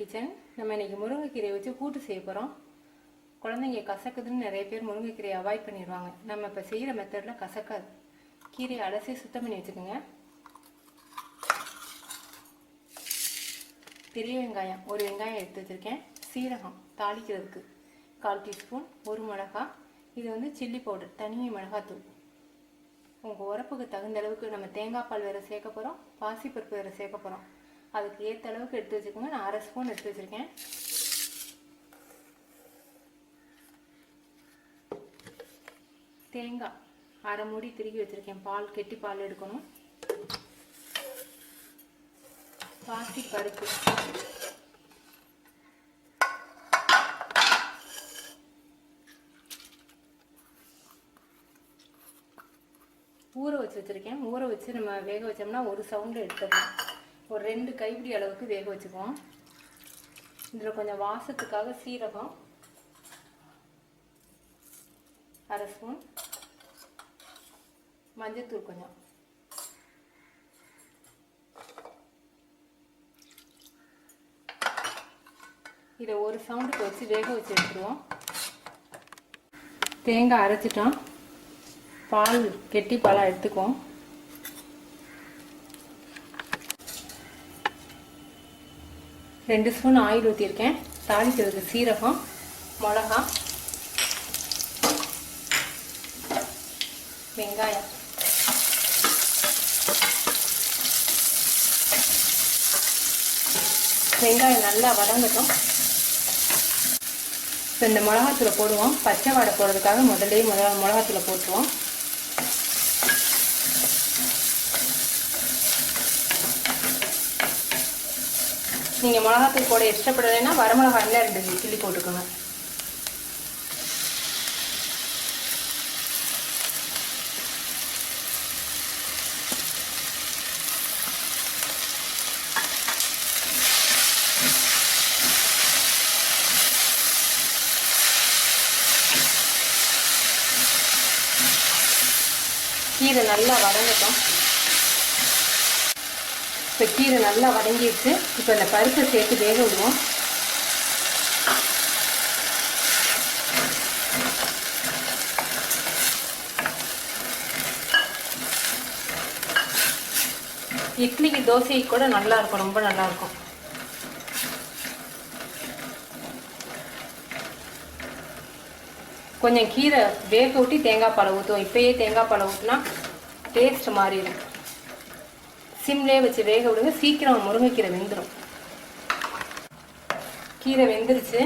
Kitchen. நம்ம இன்றைக்கி முருங்கைக்கீரையை வச்சு கூட்டு செய்ய போகிறோம். குழந்தைங்க கசக்குதுன்னு நிறைய பேர் முருங்கைக்கீரையை அவாய்ட் பண்ணிடுவாங்க. நம்ம இப்போ செய்கிற மெத்தடில் கசக்காது. கீரையை அலசி சுத்தம் பண்ணி வச்சுக்கோங்க. பெரிய வெங்காயம் ஒரு வெங்காயம் எடுத்து வச்சுருக்கேன். சீரகம் தாளிக்கிறதுக்கு 1/4 டீஸ்பூன், ஒரு மிளகா. இது வந்து சில்லி பவுடர், தனி மிளகாத்தூள். உங்கள் உரப்புக்கு தகுந்த அளவுக்கு நம்ம தேங்காய் பால் வேறு சேர்க்க போகிறோம், பாசிப்பருப்பு வேறு சேர்க்க போகிறோம். அதுக்கு ஏற்ற அளவுக்கு எடுத்து வச்சுக்கோங்க. நான் 1/2 ஸ்பூன் எடுத்து வச்சுருக்கேன். தேங்காய் 1/2 மூடி திருகி வச்சுருக்கேன். பால் கெட்டி பால் எடுக்கணும். பாசிப்பருப்பு ஊற வச்சுருக்கேன். ஊற வச்சு நம்ம வேக வச்சோம்னா ஒரு சவுண்டு எடுத்துக்கலாம். ஒரு 2 கைப்பிடி அளவுக்கு வேக வச்சுக்குவோம். இதில் கொஞ்சம் வாசத்துக்காக சீரகம் 1/2 ஸ்பூன், மஞ்சத்தூள் கொஞ்சம், இதை ஒரு சவுண்டுக்கு வச்சு வேக வச்சு எடுத்துருவோம். தேங்காய் அரைச்சிட்டோம். பால் கெட்டி பாலாக எடுத்துக்குவோம். ரெண்டு ஸ்பூன் ஆயில் ஊற்றிருக்கேன். தாளிக்கிறதுக்கு சீரகம், மிளகா, வெங்காயம். வெங்காயம் நல்லா வதங்கட்டும். இப்போ இந்த மிளகாத்தூளை போடுவோம். பச்சை வாடை போடுறதுக்காக முதல்ல மிளகாத்தூளை போட்டுருவோம். நீங்கள் மிளகாத்தூள் போட இஷ்டப்படலைன்னா வரமிளகாய் இல்லை 2 கிள்ளி போட்டுக்கோங்க. கீரை நல்லா வதங்கட்டும். இப்போ கீரை நல்லா வதங்கிடுச்சு. இப்போ இந்த பருப்பை சேர்த்து வேக விடுவோம். இட்லிக்கு தோசைக்கு கூட நல்லா இருக்கும், ரொம்ப நல்லா இருக்கும். கொஞ்சம் கீரை வேக ஊட்டி தேங்காய் பாலை ஊற்றுவோம். இப்பயே தேங்காய் பாலை ஊற்றினா டேஸ்ட் மாறிடும். சிம்லேயே வச்சு வேக விடுங்க. சீக்கிரம் முருங்கைக்கீரை வெந்துடும். கீரை வெந்துருச்சு.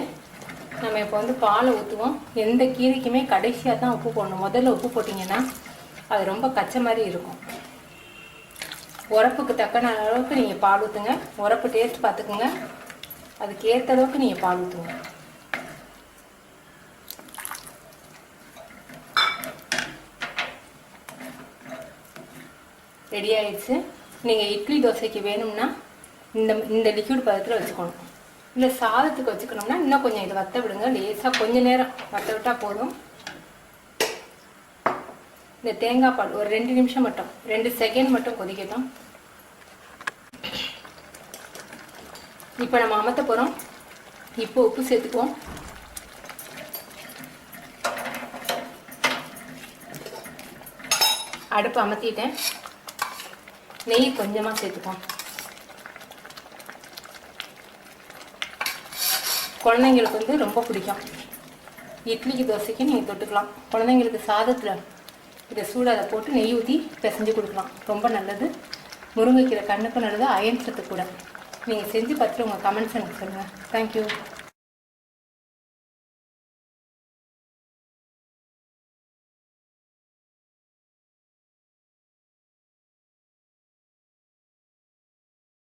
நம்ம இப்போ வந்து பாலை ஊற்றுவோம். எந்த கீரைக்குமே கடைசியாக தான் உப்பு போடணும். முதல்ல உப்பு போட்டிங்கன்னா அது ரொம்ப கச்சை மாதிரி இருக்கும். உரப்புக்கு தக்கன அளவுக்கு நீங்கள் பால் ஊற்றுங்க. உரப்பு டேஸ்ட் பார்த்துக்குங்க. அதுக்கு ஏற்ற அளவுக்கு நீங்கள் பால் ஊற்றுங்க. ரெடி ஆயிடுச்சு. நீங்கள் இட்லி தோசைக்கு வேணும்னா இந்த லிக்விட் பதத்தில் வச்சுக்கணும். இல்லை சாதத்துக்கு வச்சுக்கணும்னா இன்னும் கொஞ்சம் இதை வற்ற விடுங்க. லேசாக கொஞ்சம் நேரம் வற்ற விட்டால் போதும். இந்த தேங்காய் பால் ஒரு 2 நிமிஷம் மட்டும், 2 செகண்ட் மட்டும் கொதிக்கட்டும். இப்போ நம்ம அமர்த்த போகிறோம். இப்போ உப்பு சேர்த்துக்குவோம். அடுப்பு அமர்த்திட்டேன். நெய் கொஞ்சமாக சேர்த்துப்போம். குழந்தைங்களுக்கு வந்து ரொம்ப பிடிக்கும். இட்லிக்கு தோசைக்கு நீங்கள் தொட்டுக்கலாம். குழந்தைங்களுக்கு சாதத்தில் இதை சூடாக போட்டு நெய் ஊற்றி பிசைஞ்சு கொடுக்கலாம். ரொம்ப நல்லது. முருங்கைக்கீரை கண்ணுக்கும் நல்லது, அயன் சத்து கூட. நீங்கள் செஞ்சு பார்த்துட்டு உங்கள் கமெண்ட்ஸ் எனக்கு சொல்லுங்கள். தேங்க்யூ.